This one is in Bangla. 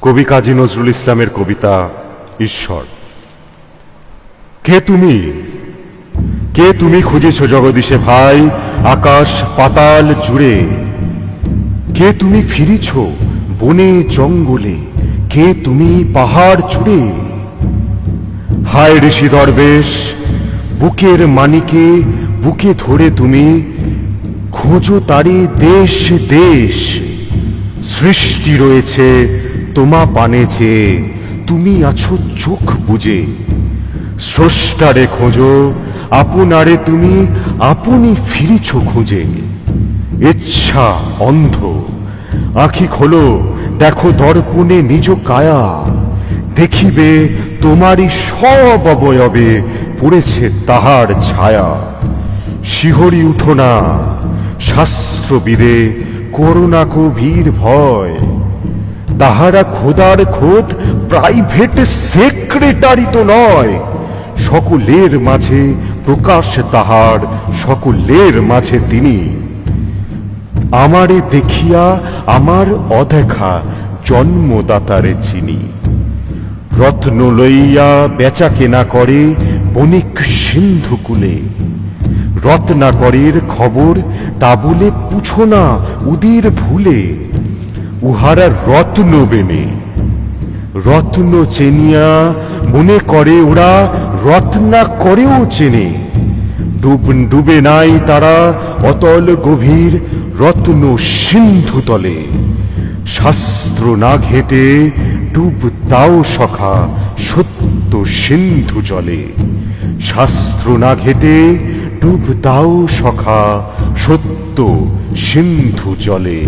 কবি কাজী নজরুল ইসলামের কবিতা ঈশ্বর। কে তুমি? কে তুমি খুঁজেছ জগদীশে ভাই আকাশ পাতাল জুড়ে? কে তুমি ফিরেছ বনে জঙ্গলে? কে তুমি পাহাড় চূড়ে? হায় ঋষি দরবেশ, বুকের মানিকে বুকে ধরে তুমি খোঁজো তারি দেশ দেশ। সৃষ্টি রয়েছে তোমা পানে চেয়ে, তুমি আছো চোখ বুজে। স্রষ্টারে খোঁজো আপনারে তুমি আপনি ফিরিছ খুঁজে। ইচ্ছা অন্ধ, আখি খোলো দেখো দর্পণে নিজ কায়া। দেখিবে তোমারই সব অবয়বে পড়েছে তাহার ছায়া। শিহরি উঠো না শাস্ত্রবিদে, করোনা গভীর ভয়। তাহারা খোদার খোদ প্রাইভেট সেক্রেটারি তো নয়। সকলের মাঝে প্রকাশ তাহার, সকলের মাঝে তিনি। আমারে দেখিয়া আমার অদেখা জন্মদাতারে চিনি। রত্ন লইয়া বেচা কেনা করে বণিক সিন্ধুকুলে। রত্নাকরের খবর তা বলে পুছো না উদির ভুলে। উহারা রত্ন বেনে, রত্ন চেনিয়া মনে করে ওরা রত্না করেও চেনে। ডুবে নাই তারা অতল গভীর রত্ন সিন্ধু তলে। শাস্ত্র না ঘেটে ডুব দাও সখা সত্য সিন্ধু জলে। শাস্ত্র না ঘেটে ডুব দাও সখা সত্য সিন্ধু জলে।